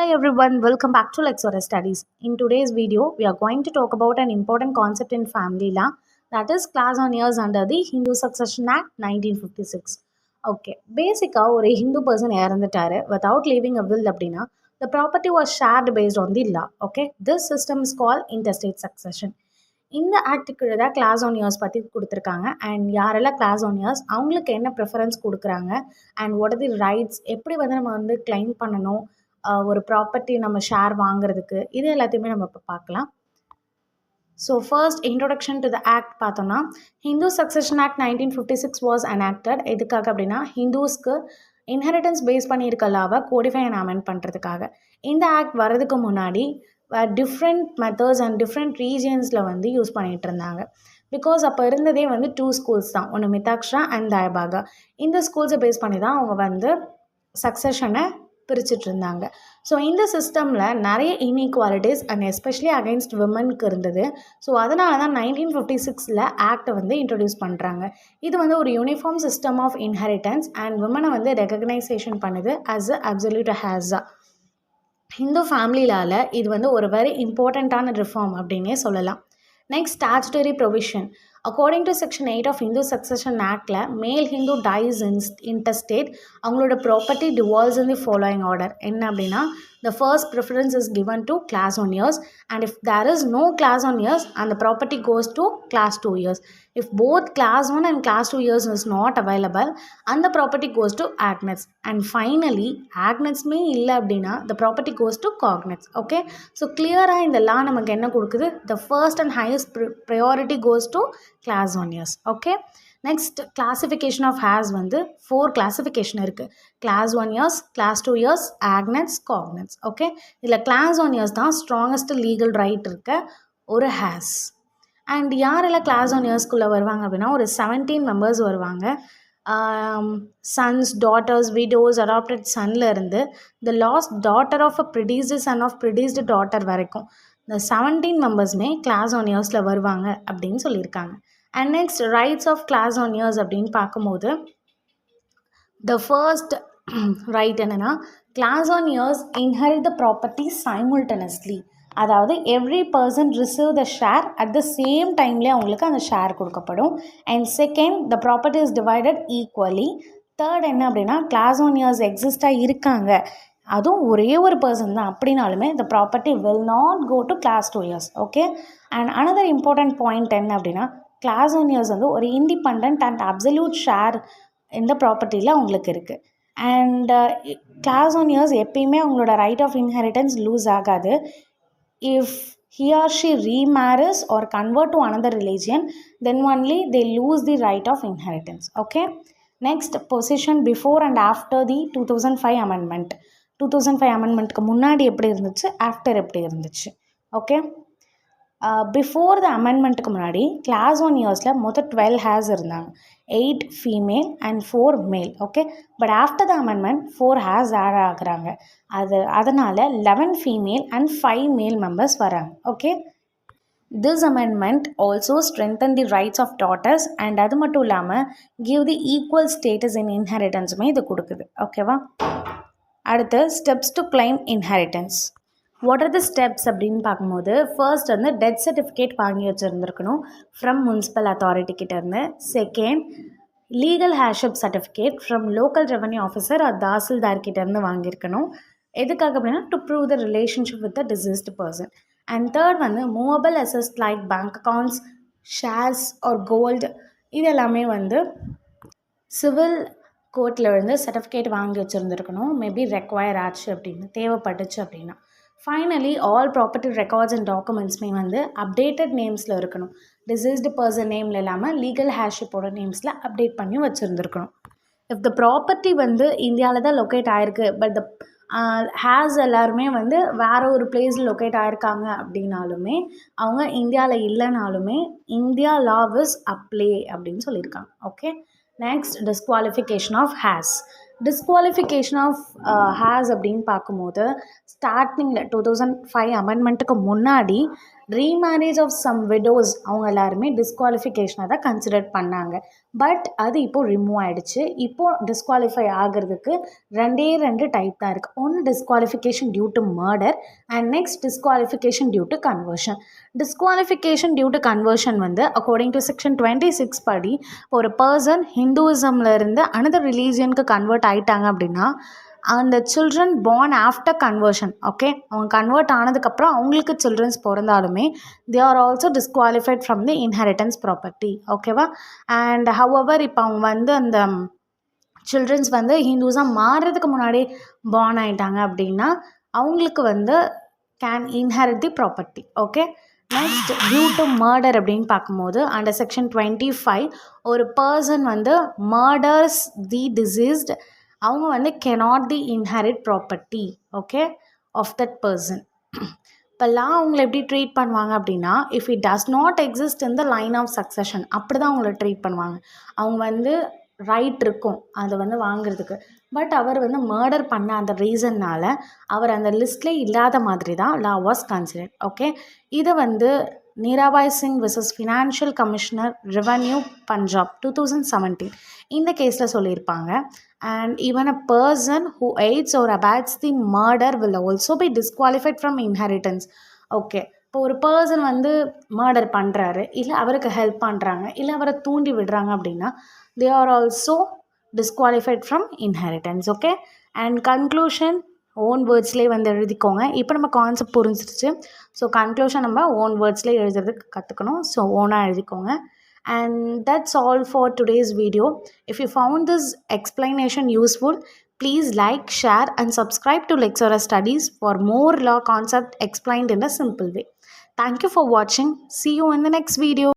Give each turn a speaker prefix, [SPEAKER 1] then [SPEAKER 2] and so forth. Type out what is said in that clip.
[SPEAKER 1] Hello everyone, welcome back to Lexora Studies. In today's video, we are going to talk about an important concept in family law, that is class on years under the Hindu Succession Act 1956. Okay, basically ஒரு Hindu person இறந்துட்டாரு without leaving a will அப்படின்னா the property was shared based on the law. Okay, this system is called intestate succession. இந்த ஆக்டுக்கு தான் class one years பற்றி கொடுத்துருக்காங்க and யாரெல்லாம் class one years அவங்களுக்கு என்ன ப்ரிஃபரன்ஸ் கொடுக்குறாங்க and what are the rights எப்படி வந்து நம்ம வந்து கிளைம் பண்ணணும் ஒரு ப்ராப்பர்ட்டி நம்ம ஷேர் வாங்குறதுக்கு இது எல்லாத்தையுமே நம்ம இப்போ பார்க்கலாம். So first introduction to the act பார்த்தோம்னா ஹிந்து சக்சஷன் ஆக்ட் 1956 வாஸ் அனாக்டட். எதுக்காக அப்படின்னா ஹிந்துஸ்க்கு இன்ஹெரிட்டன்ஸ் பேஸ் பண்ணியிருக்க லாவை கோடிஃபை அண்ட் அமெண்ட் பண்ணுறதுக்காக. இந்த ஆக்ட் வரதுக்கு முன்னாடி டிஃப்ரெண்ட் மெத்தட்ஸ் அண்ட் டிஃப்ரெண்ட் ரீஜியன்ஸில் வந்து யூஸ் பண்ணிகிட்டு இருந்தாங்க. பிகாஸ் அப்போ இருந்ததே வந்து 2 ஸ்கூல்ஸ் தான், ஒன்று மிதாக்ஷா அண்ட் தயபாகா. இந்த ஸ்கூல்ஸை பேஸ் பண்ணி தான் அவங்க வந்து சக்சஷனை பிரிச்சுட்டு இருந்தாங்க. ஸோ இந்த சிஸ்டமில் நிறைய இன்இக்வாலிட்டிஸ் அண்ட் எஸ்பெஷலி அகைன்ஸ்ட் விமனுக்கு இருந்தது. ஸோ அதனால தான் 1956 ஆக்டை வந்து இன்ட்ரடியூஸ் பண்ணுறாங்க. இது வந்து ஒரு uniform system of inheritance and விமனை வந்து ரெகக்னைசேஷன் பண்ணுது ஆஸ் அ அப்சல்யூட் ஹேஸா. ஹிந்து ஃபேமிலியால் இது வந்து ஒரு வெரி இம்பார்ட்டண்ட்டான ரிஃபார்ம் அப்படின்னே சொல்லலாம். Next statutory provision. According to section 8 of Hindu succession ஆக்டில் மேல் ஹிந்து டைஸ் இன்டஸ்டேட் அவங்களோட property devolves in the following order. என்ன அப்படின்னா the first preference is given to class on years, and if there is no class on years and the property goes to class 2 years. If both class 1 and class 2 years is not available and the property goes to agnates, and finally agnates me illa abdina the property goes to cognates. Okay, so clear ah in the law namakku enna kodukudhu, the first and highest priority goes to class 1 years. Okay, next classification of heirs வந்து 4 classification இருக்குது. Class 1 heirs, class 2 heirs, agnates, cognates. Okay, இதில் class 1 heirs தான் strongest legal right இருக்க ஒரு heirs. And யாரெல்லாம் class 1 இயர்ஸ்க்குள்ளே வருவாங்க அப்படின்னா ஒரு 17 மெம்பர்ஸ் வருவாங்க. சன்ஸ், டாட்டர்ஸ், விடோஸ், அடாப்டட் சன்லேருந்து the last daughter of a predeceased son of predeceased daughter வரைக்கும் இந்த 17 மெம்பர்ஸுமே கிளாஸ் 1 இயர்ஸில் வருவாங்க அப்படின்னு சொல்லியிருக்காங்க. And next rights of class one heirs அப்படின்னு பார்க்கும்போது த ஃபர்ஸ்ட் ரைட் என்னென்னா class one heirs inherit the property simultaneously. அதாவது every person receive the share at the same டைம்லேயே அவங்களுக்கு அந்த ஷேர் கொடுக்கப்படும். And second, the property is divided equally. Third என்ன அப்படின்னா கிளாஸ் ஆன் இயர்ஸ் எக்ஸிஸ்டாக இருக்காங்க, அதுவும் ஒரே ஒரு பர்சன் தான் அப்படின்னாலுமே the property will not go to class 2 years. Okay, and another important point என்ன அப்படின்னா கிளாஸ் 1 இயர்ஸ் வந்து ஒரு இண்டிபெண்ட் அண்ட் அப்சல்யூட் ஷேர் இந்த ப்ராப்பர்ட்டியில் அவங்களுக்கு இருக்குது. அண்ட் கிளாஸ் 1 இயர்ஸ் எப்பயுமே அவங்களோட ரைட் ஆஃப் இன்ஹெரிட்டன்ஸ் லூஸ் ஆகாது. If he or she remarries or convert to another religion, then only they lose the right of inheritance. Okay, next position before and after the 2005 amendment. 2005 amendmentக்கு முன்னாடி எப்படி இருந்துச்சு, after எப்படி இருந்துச்சு. Okay, before the அமெண்ட்மெண்ட்டுக்கு முன்னாடி class 1 இயர்ஸில் மொத்தம் 12 hairs இருந்தாங்க, 8 female and 4 male. Okay, but after the amendment 4 heirs add ஆகுறாங்க. அதனால் 11 ஃபீமேல் அண்ட் 5 மேல் மெம்பர்ஸ் வராங்க. Okay, this amendment also strengthen the rights of daughters and அது மட்டும் இல்லாமல் give the equal status in இன்ஹெரிட்டன்ஸுமே இது கொடுக்குது. ஓகேவா, அடுத்து steps to claim inheritance. What are the steps அப்படின்னு பார்க்கும்போது ஃபர்ஸ்ட் வந்து டெத் சர்டிஃபிகேட் வாங்கி வச்சுருந்துருக்கணும் ஃப்ரம் முனிசிபல் அத்தாரிட்டிக்கிட்டேருந்து. Second, legal heirship certificate from local revenue officer or தாசில்தார்கிட்டேருந்து வாங்கியிருக்கணும். எதுக்காக அப்படின்னா to prove the relationship with the deceased person. And third வந்து movable assets like bank accounts, shares or gold, இது எல்லாமே வந்து சிவில் கோர்ட்டில் வந்து சர்டிஃபிகேட் வாங்கி வச்சுருந்துருக்கணும். மேபி ரெக்வயர் ஆச்சு அப்படின்னு தேவைப்பட்டுச்சு அப்படின்னா. Finally all property records and டாக்குமெண்ட்ஸுமே வந்து அப்டேட்டட் நேம்ஸில் இருக்கணும். டிசீஸ்டு பர்சன் நேமில் இல்லாமல் லீகல் ஹேர்ஷிப்போட நேம்ஸில் அப்டேட் பண்ணி வச்சுருந்துருக்கணும். இஃப் த ப்ராப்பர்ட்டி வந்து இந்தியாவில் தான் லொக்கேட் ஆகிருக்கு பட் த ஹேர்ஸ் எல்லாருமே வந்து வேறு ஒரு பிளேஸில் லொக்கேட் ஆகிருக்காங்க அப்படின்னாலுமே அவங்க இந்தியாவில் இல்லைனாலுமே இந்தியா லா இஸ் அப்ளை அப்படின்னு சொல்லியிருக்காங்க. Okay, next disqualification of heirs. Disqualification of heirs அப்படின்னு பார்க்கும்போது ஸ்டார்டிங்கில் 2005 அமெண்ட்மெண்ட்டுக்கு முன்னாடி ரீமேரேஜ் ஆஃப் சம் விடோஸ் அவங்க எல்லாருமே டிஸ்குவாலிஃபிகேஷனாக தான் கன்சிடர் பண்ணாங்க. பட் அது இப்போது ரிமூவ் ஆகிடுச்சு. இப்போது டிஸ்குவாலிஃபை ஆகிறதுக்கு ரெண்டு டைப் தான் இருக்குது. ஒன்று disqualification due to murder and next disqualification due to conversion. Disqualification due to conversion வந்து அக்கார்டிங் டு செக்ஷன் 26 படி ஒரு பர்சன் ஹிந்துவிசமில் இருந்து அனதர் ரிலீஜியனுக்கு கன்வெர்ட் ஆகிட்டாங்க அப்படின்னா அந்த children born after conversion, okay, அவங்க கன்வெர்ட் ஆனதுக்கப்புறம் அவங்களுக்கு சில்ட்ரன்ஸ் பிறந்தாலுமே they are also disqualified from the inheritance property, ஓகேவா. அண்ட் ஹவவர் இப்போ அவங்க வந்து அந்த சில்ட்ரன்ஸ் வந்து ஹிந்துஸாக மாறுறதுக்கு முன்னாடி பார்ன் ஆகிட்டாங்க அப்படின்னா அவங்களுக்கு வந்து can inherit the property, okay. Next due to murder அப்படின்னு பார்க்கும்போது அண்டர் செக்ஷன் 25 ஒரு பர்சன் வந்து மர்டர்ஸ் தி டிசீஸ்ட், அவங்க வந்து cannot the inherit property, okay, of that person. இப்போல்லாம் அவங்கள எப்படி ட்ரீட் பண்ணுவாங்க அப்படின்னா if it does not exist in the line of succession அப்படி தான் அவங்கள ட்ரீட் பண்ணுவாங்க. அவங்க வந்து ரைட் இருக்கும் அதை வந்து வாங்குறதுக்கு. பட் அவர் வந்து மர்டர் பண்ண அந்த ரீசன்னால் அவர் அந்த லிஸ்ட்லேயே இல்லாத மாதிரி தான் லா வாஸ் கன்சிடர்ட், ஓகே. இதை வந்து Nirabai Singh versus financial commissioner revenue Punjab 2017 இந்த கேஸில் சொல்லியிருப்பாங்க. And even a person who aids or abets the murder will also be disqualified from inheritance, okay. இப்போ ஒரு பர்சன் வந்து மர்டர் பண்ணுறாரு, இல்லை அவருக்கு ஹெல்ப் பண்ணுறாங்க, இல்லை அவரை தூண்டி விடுறாங்க அப்படின்னா they are also disqualified from inheritance, okay. And conclusion own வேர்ட்ஸ்லேயே வந்து எழுதிக்கோங்க. இப்போ நம்ம கான்செப்ட் புரிஞ்சிருச்சு. ஸோ கன்க்ளூஷன் நம்ம ஓன் வேர்ட்ஸ்லேயே எழுதுறதுக்கு கற்றுக்கணும். ஸோ ஓனாக எழுதிக்கோங்க. And that's all for today's video. If you found this explanation useful, please like, share and subscribe to Lexora Studies for more law concept explained in a simple way. Thank you for watching. See you in the next video.